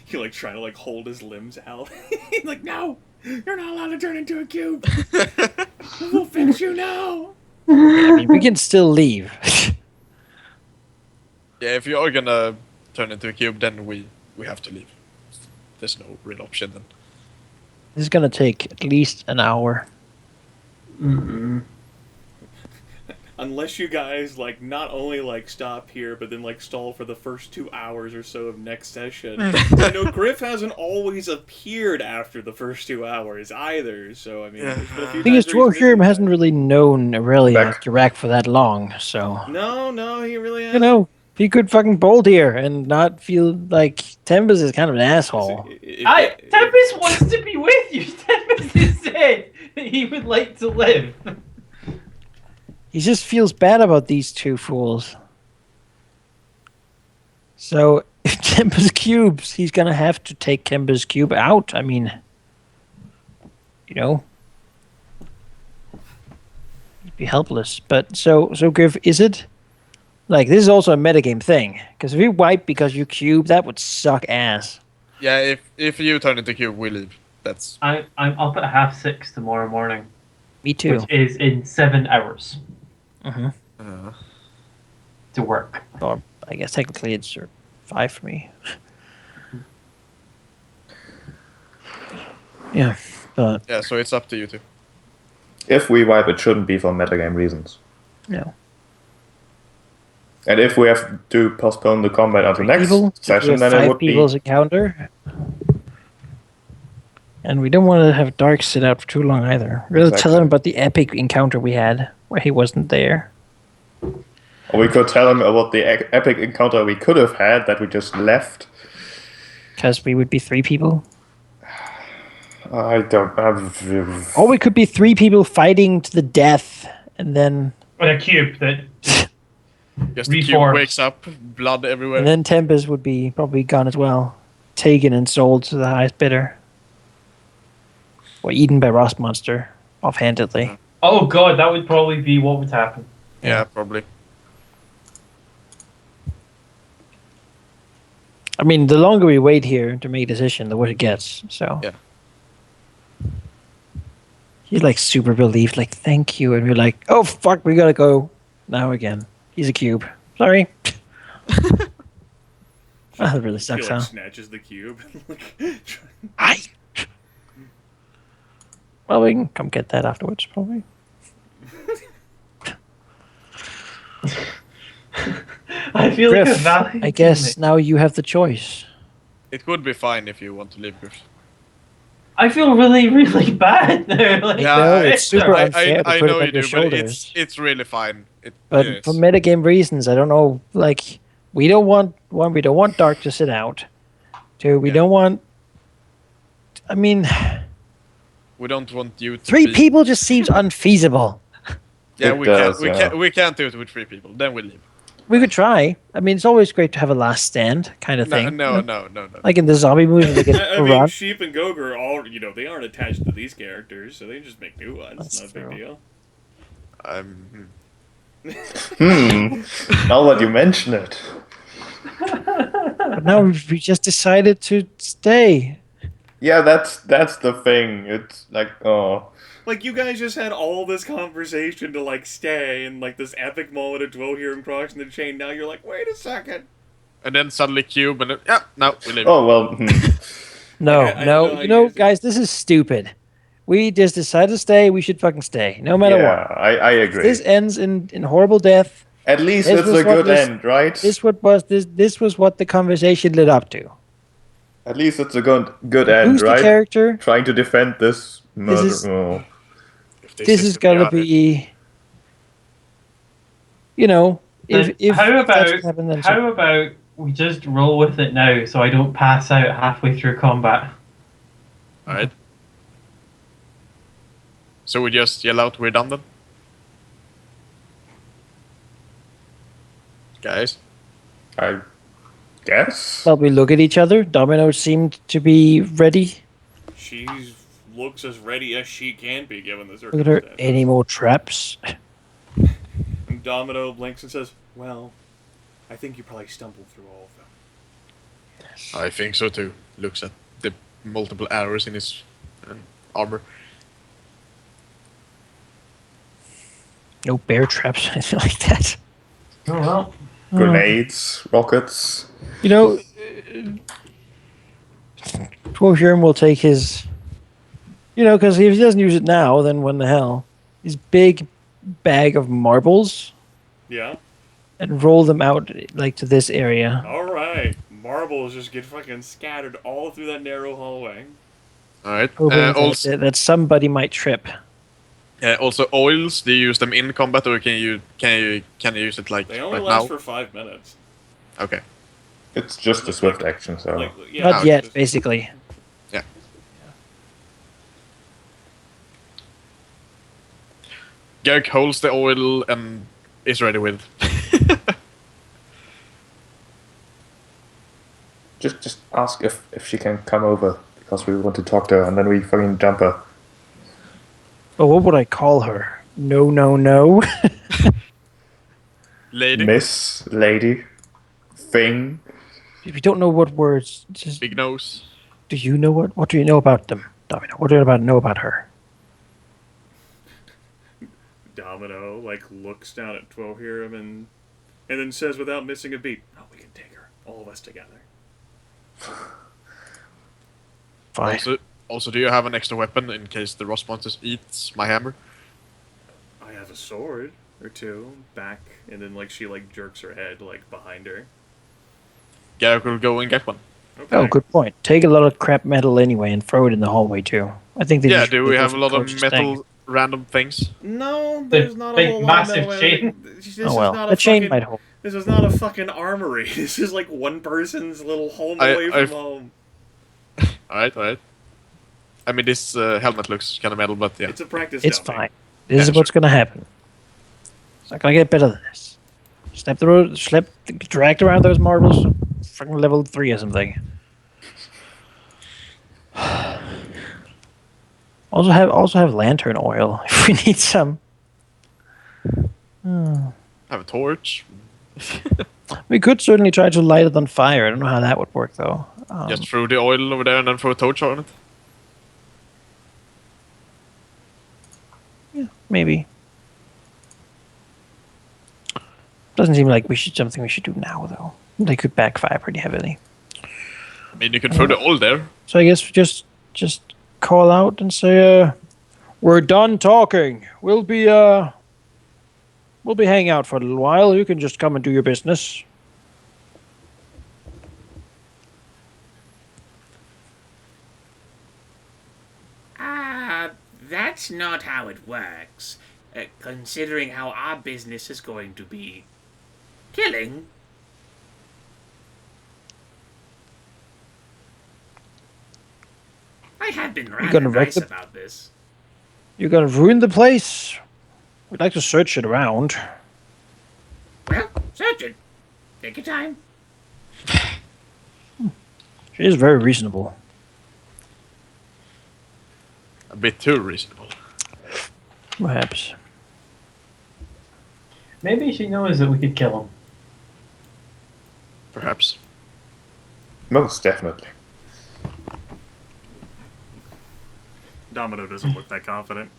He like trying to like hold his limbs out. He's like, no, you're not allowed to turn into a cube. We'll fix you now. Yeah, I mean, we can still leave. Yeah, if you are gonna turn into a cube, then we have to leave. There's no real option then. This is gonna take at least an hour. Unless you guys like not only like stop here, but then like stall for the first 2 hours or so of next session. I know Gryph hasn't always appeared after the first 2 hours either. So I mean, there's been a few The thing is, times where he's Dwohurim missing hasn't that. really known Aurelia Back. Geráck for that long, so No, he really hasn't. you know, he could fucking bolt here and not feel like Tempus is kind of an asshole. Tempus wants to be with you. Tempus has said that he would like to live. He just feels bad about these two fools. So if Tempus cubes, he's gonna have to take Tempus cube out. I mean, you know, he'd be helpless. But so Gryph, is it like this is also a metagame thing? Because if you wipe because you cube, that would suck ass. Yeah, if you turn into cube, we leave. That's I'm up at 6:30 tomorrow morning, Me too. which is in 7 hours Uh-huh. to work. Or I guess technically it's 5 for me. Yeah, but yeah. So it's up to you two. If we wipe, it shouldn't be for metagame reasons. no. And if we have to postpone the combat until next People, session, we have then it 5 would be... people's encounter. And we don't want to have Dark sit out for too long either. We're going to tell Exactly. him about the epic encounter we had where he wasn't there. Or we could tell him about the epic encounter we could have had that we just left. Because we would be 3 people. I don't have... Or we could be 3 people fighting to the death and then With a cube that Just the cube Reformed. wakes up, blood everywhere. and then Tempus would be probably gone as well. Taken and sold to the highest bidder. Or eaten by Rust Monster offhandedly. oh god, that would probably be what would happen. Yeah, probably. I mean, the longer we wait here to make a decision, the worse it gets. So Yeah. he's like super relieved, like thank you, and we're like, oh fuck, we gotta go now again. He's a cube. Sorry. That really He sucks, like huh? snatches the cube. I. Well, we can come get that afterwards, probably. I feel like a Gryph, valley. I guess now you have the choice. It would be fine if you want to leave, Gryph. I feel really, really bad now. Like, Yeah, No, it's super I unfair to I put know it you on your do, but shoulders. it's really fine. But yes. for metagame reasons, I don't know. Like, we don't want we don't want Dark to sit out. 2, we Yeah. don't want. I mean, we don't want you to 3 be... people just seems unfeasible. Yeah, It we does, can't. yeah. We can't do it with 3 people. Then we leave. We could try. I mean, it's always great to have a last stand kind of No, thing. no. Like in the zombie movies, they get I to mean, run. Sheep and Goger all they aren't attached to these characters, so they can just make new ones. That's Not a big true. deal. Now that you mention it. But now we just decided to stay. Yeah, that's the thing. It's like, oh... Like, you guys just had all this conversation to, like, stay, and, like, this epic moment of Dwohurim crossing the chain. Now you're like, wait a second. And then suddenly cube, and then, yeah, no, we leave. Oh, well, No, I no, know how you know, you guys- guys, this is stupid. We just decided to stay. We should fucking stay, no matter yeah, what. I agree. This ends in horrible death. At least this it's was a what good this- end, right? This was what the conversation led up to. At least it's a good end, Who's right? the character? Trying to defend this murder. is- Oh. If they This sit is gonna together. be, you know, Then if how that's about what happened, then how about we just roll with it now, so I don't pass out halfway through combat? Alright. So we just yell out, we're done then? Guys? I guess. well, we look at each other. Domino seemed to be ready. She looks as ready as she can be, given the Look at her. circumstances. Any more traps? And Domino blinks and says, well, I think you probably stumbled through all of them. I think so too. Looks at the multiple arrows in his armor. No bear traps, anything like that. Oh well. Grenades, rockets. You know, Dwohurim will take his. You know, because if he doesn't use it now, then when the hell? His big bag of marbles Yeah? and roll them out like to this area. Alright. Marbles just get fucking scattered all through that narrow hallway. Alright. Hoping Also, that somebody might trip. also oils. Do you use them in combat, or can you use it like They only right last now? for 5 minutes. Okay. It's just a swift action, so. Like, yeah, Not it's yet, just- basically. Yeah. Geráck holds the oil and is ready with. Just ask if she can come over, because we want to talk to her, and then we fucking jump her. But what would I call her? No, no, no. Lady. Miss, lady, thing. We don't know what words. Just, Big nose. do you know what do you know about them, Domino? What do you know about her? Domino, like, looks down at Dwohurim and then says without missing a beat, oh, we can take her. All of us together. Fine. Also, do you have an extra weapon in case the Rust monsters eats my hammer? I have a sword or two back, and then, like, she, like, jerks her head, like, behind her. Geráck will go and get one. Okay. Oh, good point. Take a lot of crap metal anyway and throw it in the hallway too. I think they Yeah, just do we really have a lot of close metal thing. random things? No, The there's not a big whole lot of massive metal. chain. This Oh well, is not the a chain fucking, might hold. This is not a fucking armory. This is like one person's little home I- away from I've- home. Alright. I mean, this helmet looks kind of metal, but yeah. It's a practice It's dummy. fine. This is Yeah, what's gonna happen. It's not gonna get better than this. Dragged around those marbles, fucking level 3 or something. Also have lantern oil if we need some. Have a torch. We could certainly try to light it on fire. I don't know how that would work though. Just throw the oil over there and then throw a torch on it. Maybe. Doesn't seem like something we should do now though. They could backfire pretty heavily. I mean, you can throw the oil there. So I guess we just call out and say, we're done talking. We'll be hanging out for a little while. You can just come and do your business. That's not how it works. Considering how our business is going to be killing. I have been rather gonna wreck nice the- about this. You're gonna ruin the place. We'd like to search it around. Well, search it. Take your time. She is very reasonable. A bit too reasonable. Perhaps. Maybe she knows that we could kill him. Perhaps. Most definitely. Domino doesn't look that confident.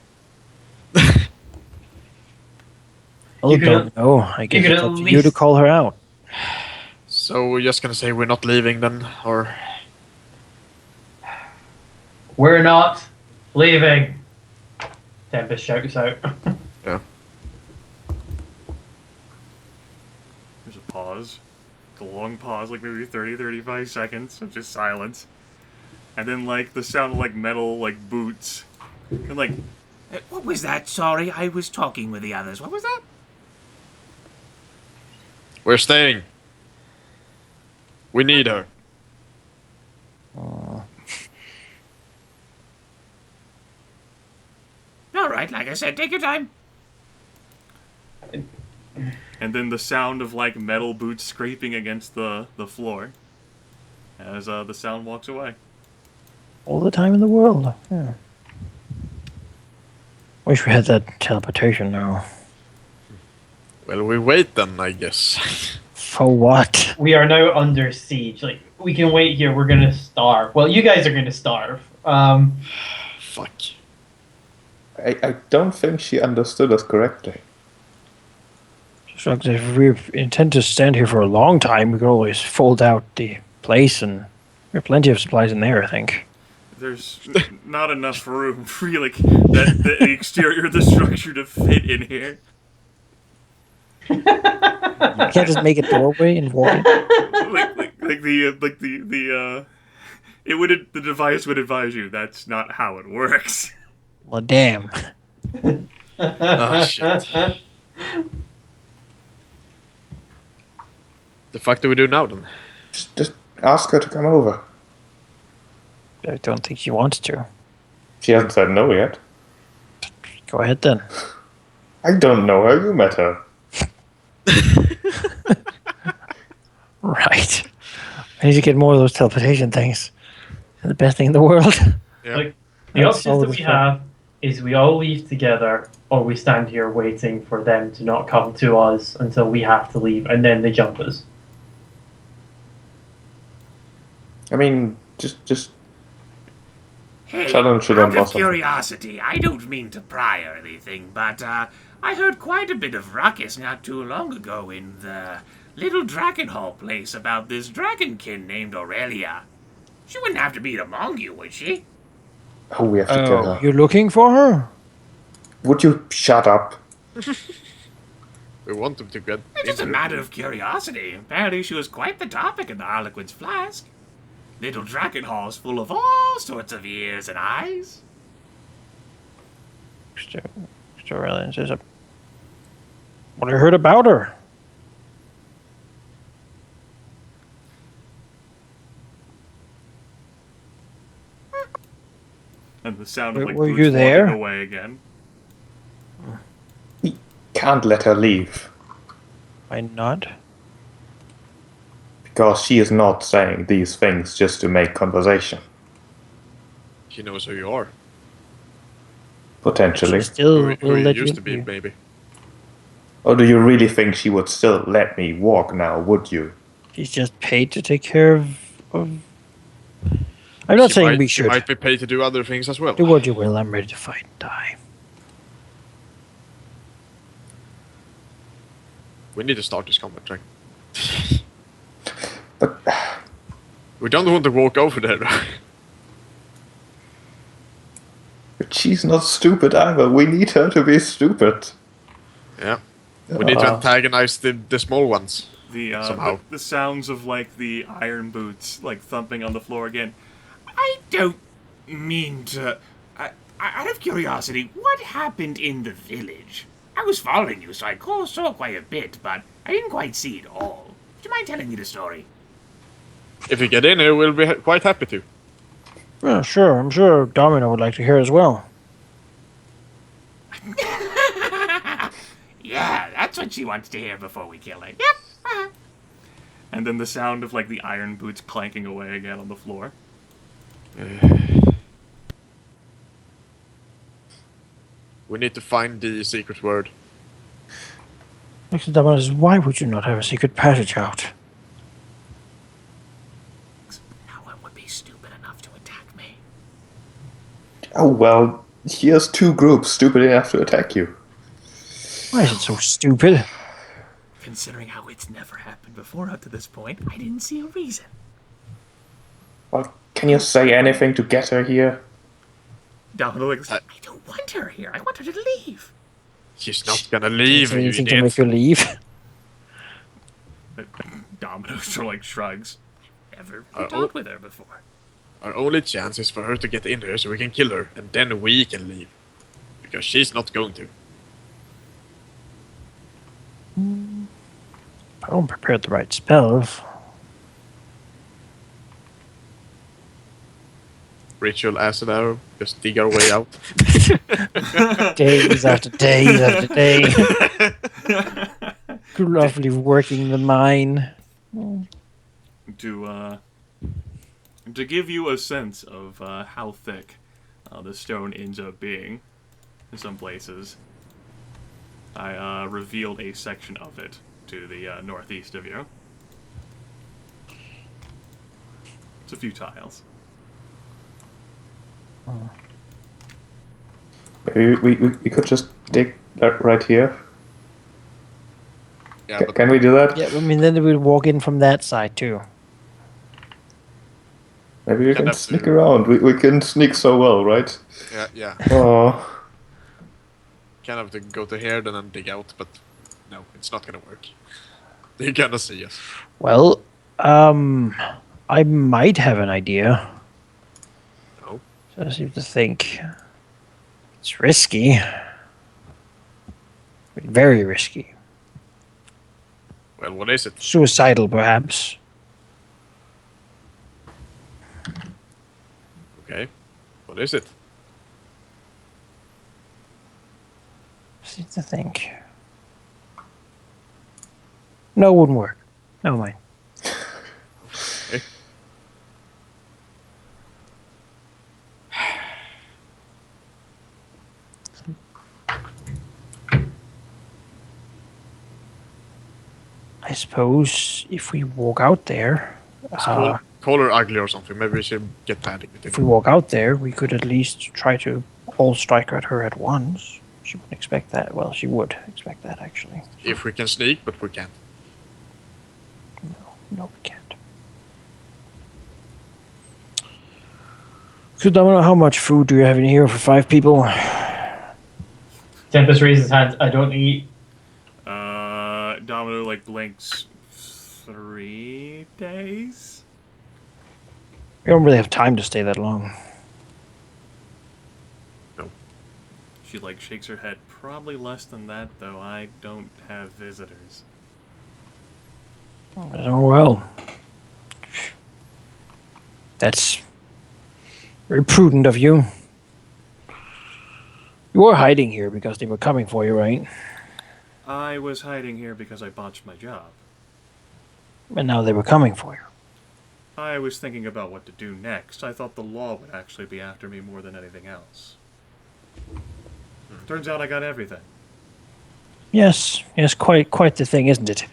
Oh, You could- don't know. I guess could it's at up to you to least- call her out. So we're just gonna say we're not leaving then, or We're not leaving. Tempus shouts out. yeah. There's a pause. It's a long pause, like maybe 30, 35 seconds of just silence. And then, like, the sound of, like, metal, like, boots. And, like, What was that? Sorry, I was talking with the others. What was that? We're staying. We need her. Alright, like I said, take your time. and then the sound of, like, metal boots scraping against the floor. As, the sound walks away. All the time in the world. Yeah. Wish we had that teleportation now. Well, we wait then, I guess. For what? We are now under siege. Like, we can wait here. We're gonna starve. Well, you guys are gonna starve. Fuck. I don't think she understood us correctly. So if we intend to stand here for a long time, we could always fold out the place, and we have plenty of supplies in there, I think. There's not enough room for like the exterior of the structure to fit in here. You can't just make a doorway and walk in. The device would advise you that's not how it works. Well, damn. Oh, shit. The fuck do we do now then? Just ask her to come over. I don't think she wants to. She hasn't said no yet. Go ahead then. I don't know her. You met her. Right. I need to get more of those teleportation things. They're the best thing in the world. Yeah. Like, the That's options all that this we fun. have is we all leave together, or we stand here waiting for them to not come to us until we have to leave, and then they jump us. I mean, just Hey, challenge it out on of awesome. curiosity, I don't mean to pry or anything, but I heard quite a bit of ruckus not too long ago in the little Dragon Hall place about this Dragonkin named Aurelia. She wouldn't have to be among you, would she? Oh, we have to kill her. You're looking for her? Would you shut up? We want them to get. It's just a into it. matter of curiosity. Apparently she was quite the topic in the Harlequin's Flask. Little Dragon Hall's full of all sorts of ears and eyes. Aurelia says, what I heard about her? And the sound of like Were boots you walking there? away again. We can't let her leave. Why not? Because she is not saying these things just to make conversation. She knows who you are. Potentially. She still Who will you let used you to be, leave. maybe. Or do you really think she would still let me walk now, would you? She's just paid to take care of... I'm not saying we She should. might be paid to do other things as well. Do what you will, I'm ready to fight and die. We need to start this combat track. But We don't want to walk over there. But she's not stupid either. We need her to be stupid. Yeah. We need to antagonize the small ones. Somehow. The sounds of like the iron boots like thumping on the floor again. I don't mean to... out of curiosity, what happened in the village? I was following you, so I saw quite a bit, but I didn't quite see it all. Would you mind telling me the story? If you get in here, we'll be quite happy to. Yeah, sure. I'm sure Domino would like to hear as well. Yeah, that's what she wants to hear before we kill her. Yep. And then the sound of like the iron boots clanking away again on the floor. We need to find the secret word. Next to Domino says, why would you not have a secret passage out? No one would be stupid enough to attack me. Oh well, here's two groups stupid enough to attack you. Why is it so stupid? Considering how it's never happened before up to this point, I didn't see a reason. Well, can you say anything to get her here? Domino like I don't want her here. I want her to leave. She's not gonna leave, Say you anything to idiot. make you leave? Domino sort of like shrugs. Never oh. talked with her before. Our only chance is for her to get in here so we can kill her, and then we can leave. Because she's not going to. I don't prepare the right spells. Ritual acid arrow, just dig our way out. Days after days after days. Lovely working the mine. To give you a sense of how thick the stone ends up being in some places. I revealed a section of it to the northeast of you. It's a few tiles. Maybe we could just dig that right here. Yeah, but Can we do that? Yeah, I mean, then we'd walk in from that side too. Maybe we Can can have sneak to- around. We can sneak so well, right? yeah. Oh, Kind of to go to here, then dig out, but no, it's not gonna work. They're gonna see us. Well, I might have an idea. No. So I seem to think it's risky, very risky, Well, what is it? suicidal perhaps. Okay. What is it? Seem to think. No, it wouldn't work. Never mind. Okay. I suppose if we walk out there, Call her ugly or something. Maybe we should get panic. if we walk out there, we could at least try to all strike at her at once. She wouldn't expect that. Well, she would expect that actually. If we can sneak, but we can't. No, we can't. So, Domino, how much food do you have in here for 5 people? Tempus raises his hand. I don't eat. Domino like blinks 3 days. We don't really have time to stay that long. She like shakes her head. Probably less than that, though. I don't have visitors. Oh well. That's very prudent of you. You were hiding here because they were coming for you, right? I was hiding here because I botched my job. And now they were coming for you. I was thinking about what to do next. I thought the law would actually be after me more than anything else. Turns out I got everything. Yes, quite the thing, isn't it?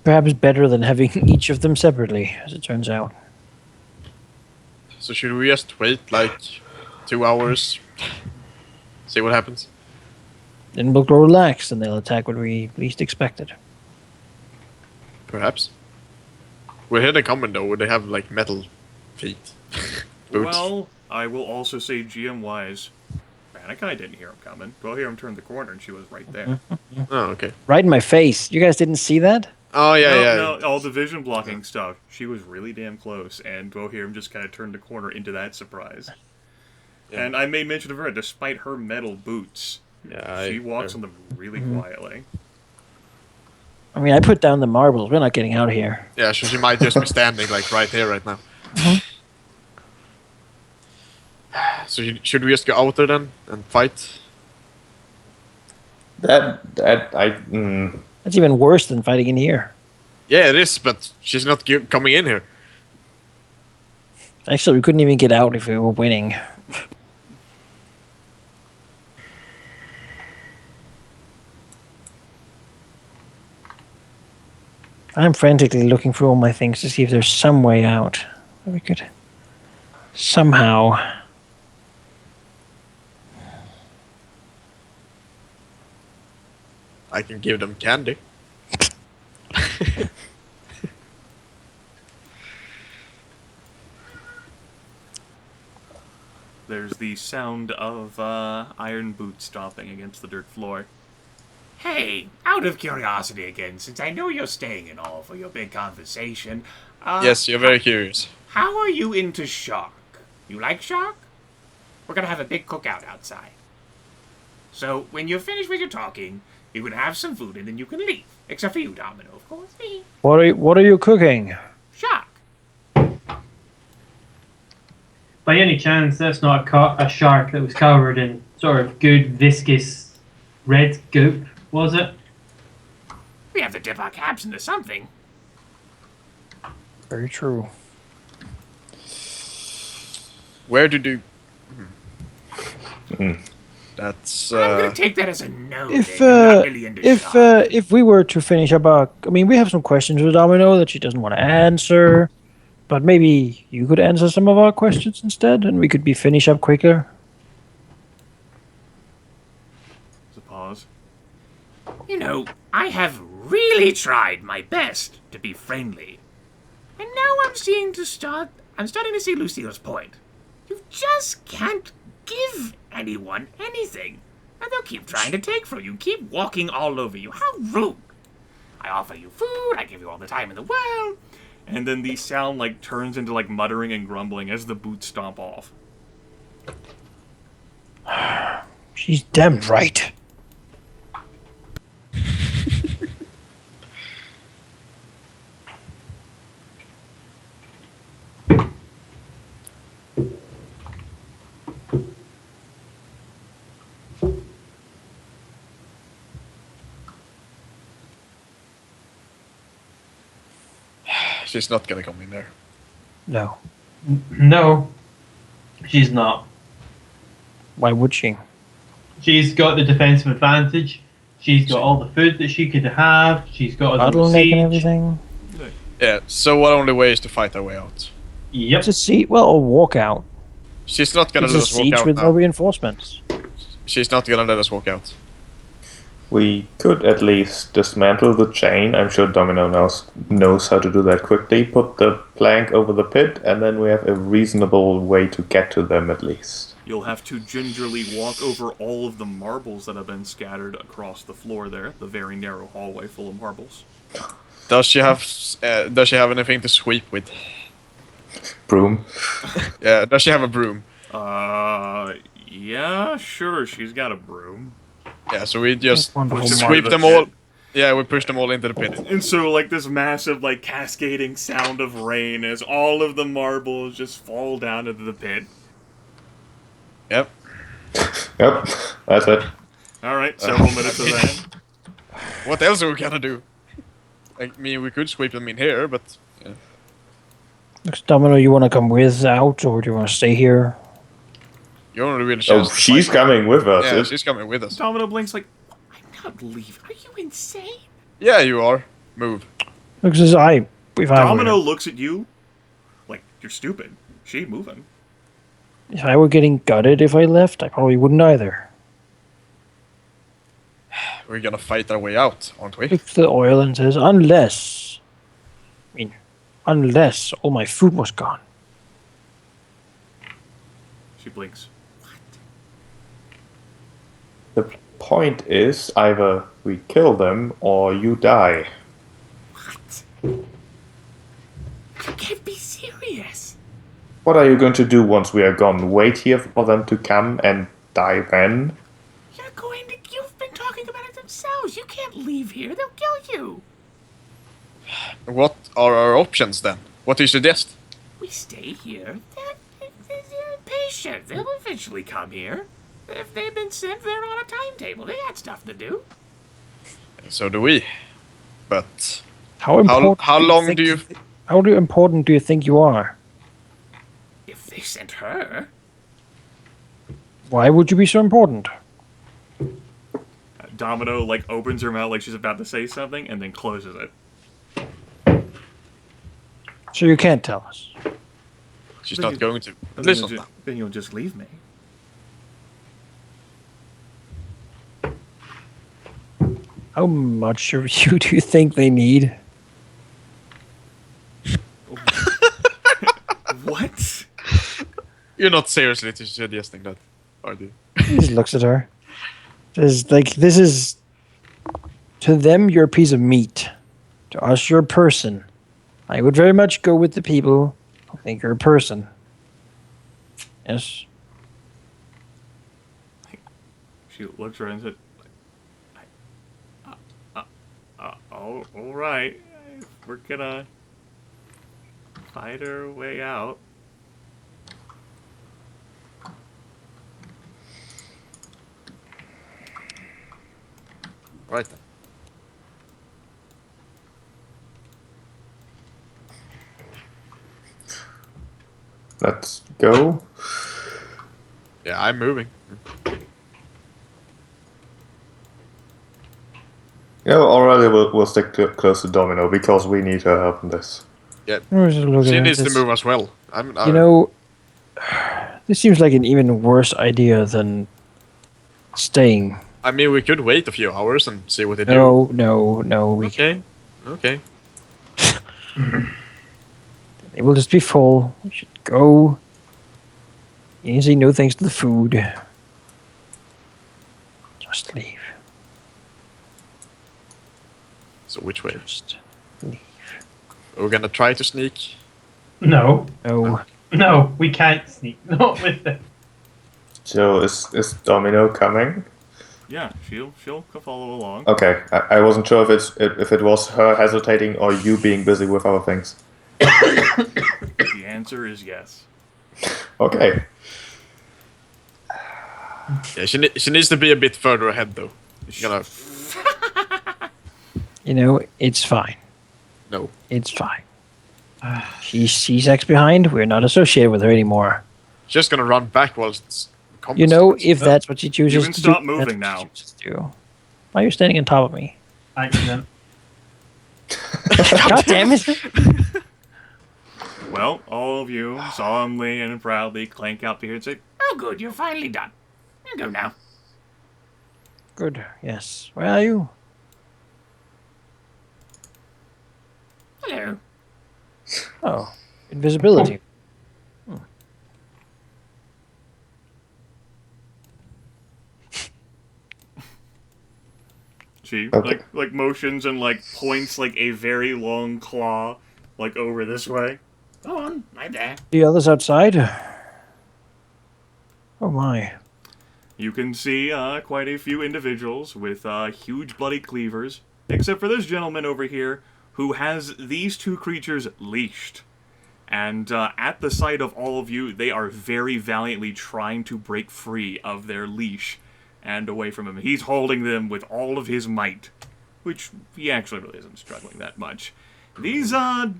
Perhaps better than having each of them separately, as it turns out. So should we just wait like 2 hours? See what happens? Then we'll grow relaxed and they'll attack when we least expected. Perhaps. We're here to coming though. Would they have like metal feet? Boots? Well, I will also say GM-wise, Manaki didn't hear him coming. Dwohurim turned the corner and she was right there. Oh, okay. Right in my face. You guys didn't see that? Oh yeah, yeah. No, all the vision blocking stuff. She was really damn close, and Dwohurim just kind of turned the corner into that surprise. Yeah. And I made mention of her, despite her metal boots, Yeah, she walks on them really quietly. I mean, I put down the marbles. We're not getting out of here. Yeah, so she might just be standing like right here right now. So should we just go out there then and fight? That's That's even worse than fighting in here. Yeah, it is, but she's not coming in here. Actually, we couldn't even get out if we were winning. I'm frantically looking through all my things to see if there's some way out. We could somehow... I can give them candy. There's the sound of iron boots stomping against the dirt floor. Hey, out of curiosity again, since I know you're staying and all for your big conversation. Yes, you're very curious. How are you into shark? You like shark? We're gonna have a big cookout outside. So, when you're finished with your talking, you can have some food and then you can leave. Except for you, Domino, of course. What are you cooking? Shark. By any chance, that's not a shark that was covered in sort of good viscous red goop, was it? We have to dip our caps into something. Very true. Where did you... That's I'm gonna take that as a no. If then. You're not really into shock. if we were to finish up our, I mean, we have some questions with Domino that she doesn't want to answer, but maybe you could answer some of our questions instead, and we could be finish up quicker. There's a pause. You know, I have really tried my best to be friendly. And now I'm starting to see Lucille's point. You just can't give anyone anything. And they'll keep trying to take from you, keep walking all over you. How rude. I offer you food, I give you all the time in the world. And then the sound like turns into like muttering and grumbling as the boots stomp off. She's damn right. She's not gonna come in there. No. No, she's not. Why would she? She's got the defensive advantage. She's got all the food that she could have. She's got a Bottleneck and siege. everything. Yeah, so what only way is to fight our way out? Yep. It's a siege. Well, a walkout. She's not gonna It's let a us walk siege out with no now. reinforcements. She's not gonna let us walk out. We could at least dismantle the chain. I'm sure Domino knows how to do that quickly. Put the plank over the pit, and then we have a reasonable way to get to them at least. You'll have to gingerly walk over all of the marbles that have been scattered across the floor there, the very narrow hallway full of marbles. Does she have anything to sweep with? Broom. Yeah, does she have a broom? Yeah, sure, she's got a broom. Yeah, so we just Wonderful sweep marble. them all. Yeah, we push them all into the pit. And so, like, this massive, like, cascading sound of rain as all of the marbles just fall down into the pit. Yep. Yep, that's it. Alright, several minutes of that. What else are we gonna do? I mean, we could sweep them in here, but yeah. Domino, you want to come with out, or do you want to stay here? You only really Oh, chance to she's fight. coming with us. Yeah, It- she's coming with us. Domino blinks like, I'm not leaving. Are you insane? Yeah, you are. Move. Because if I Domino were, looks at you like, you're stupid. She ain't moving. if I were getting gutted if I left, I probably wouldn't either. We're gonna fight our way out, aren't we? If the oil and says, unless all my food was gone. She blinks. The point is, either we kill them or you die. What? You can't be serious. What are you going to do once we are gone? Wait here for them to come and die then? You've been talking about it themselves. You can't leave here. They'll kill you. What are our options then? What do you suggest? We stay here. They're impatient. They'll eventually come here. If they've been sent, they're on a timetable. They got stuff to do. So do we. But How important? how long do you? How important do you think you are? If they sent her, Why would you be so important? Domino, like, opens her mouth like she's about to say something and then closes it. So you can't tell us. She's not going to. Then Listen. then you'll just leave me. How much of you do you think they need? What? You're not seriously suggesting that, are you? He just looks at her. This is to them you're a piece of meat. To us you're a person. I would very much go with the people who think you're a person. Yes. She looks around and said, all right. We're gonna fight our way out. Right then. Let's go. Yeah, I'm moving. Yeah, Aurelia will stick close to Domino because we need her help in this. Yeah, Where's it looking she at needs to this? move as well. You know, this seems like an even worse idea than staying. I mean, we could wait a few hours and see what they do. No. Okay. Okay. It will just be full. We should go. Easy, no thanks to the food. Just leave. So which way? Just leave. We're gonna try to sneak. No. No. No, we can't sneak. Not with them. So is Domino coming? Yeah, she'll follow along. Okay, I wasn't sure if it was her hesitating or you being busy with other things. The answer is yes. Okay. Yeah, she needs to be a bit further ahead though. Gotta, You know, it's fine. no. It's fine. She's X behind. We're not associated with her anymore. Just gonna run back while it's You know, if that's what she chooses You can to stop do, moving that's what now. she chooses to do. Why are you standing on top of me? Accident. God damn it! Well, all of you solemnly and proudly clank out here and say, Oh, good, you're finally done. You go now. Good. Yes. Where are you? Hello. Oh, invisibility. she Okay. like motions and like points like a very long claw like over this way. Go on, right there. The others outside. Oh my. You can see quite a few individuals with huge bloody cleavers, except for this gentleman over here who has these two creatures leashed. And at the sight of all of you, they are very valiantly trying to break free of their leash and away from him. He's holding them with all of his might, which he actually really isn't struggling that much. These are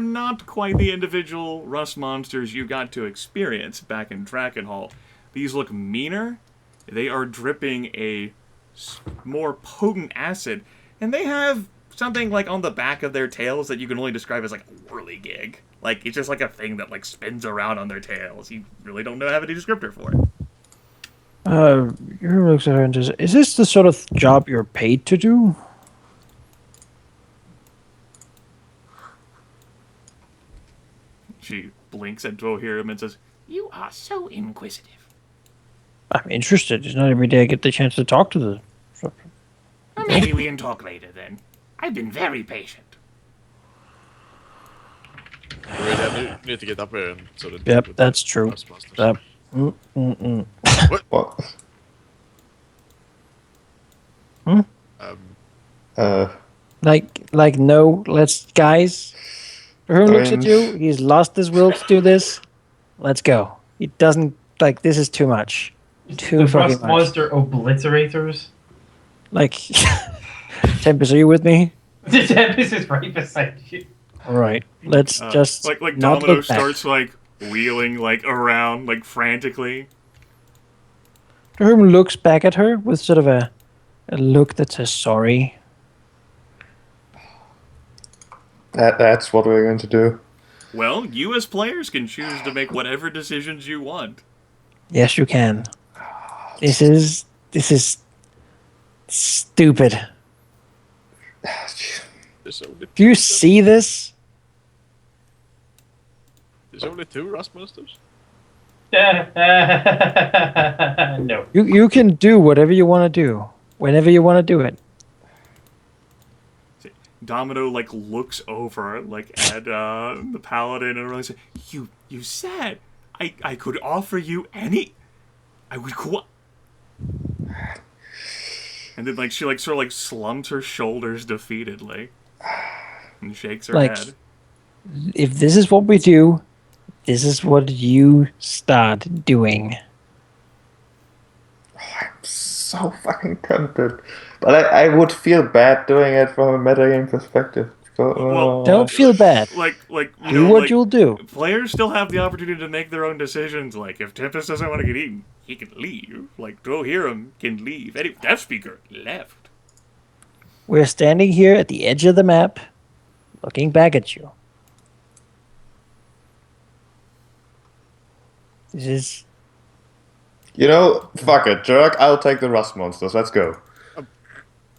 not quite the individual rust monsters you got to experience back in Dragonhall. These look meaner. They are dripping a more potent acid, and they have something like on the back of their tails that you can only describe as like a whirligig. Like it's just like a thing that like spins around on their tails. You really don't have any descriptor for it. Your looks at her and says, "Is this the sort of job you're paid to do?" She blinks at Dwohurim and says, You are so inquisitive. I'm interested. It's not every day I get the chance to talk to the. Well, maybe we can talk later then. I've been very patient. We really need to get up here and so that. Yep, that's true. Monsters. That. What? Like, no. Let's, guys. Who looks at mean- you? He's lost his will to do this. Let's go. He doesn't like. This is too much. Too The fucking Rust much. Monster Obliterators. Like, Tempus, are you with me? The Tempest is right beside you. All right. Let's just like not Domino look back. starts like wheeling like around like frantically. Whom looks back at her with sort of a look that says sorry. That's what we're going to do. Well, you as players can choose to make whatever decisions you want. Yes, you can. This is stupid. There's only Do you see this? There's only 2 rust monsters. No. You can do whatever you want to do, whenever you want to do it. Domino like looks over like at the Paladin and really says, "You said I could offer you any. I would And then like she like sort of like slumps her shoulders defeatedly and shakes her Like- head. If this is what we do, this is what you start doing. So fucking tempted. But I would feel bad doing it from a metagame perspective. Well, Don't feel bad. Like you Do know, what like, you'll do. players still have the opportunity to make their own decisions. Like, if Tempus doesn't want to get eaten, he can leave. Like, Dwohurim can leave. Death Speaker left. We're standing here at the edge of the map, looking back at you. This is... You know, fuck it, Geráck, I'll take the rust monsters. Let's go.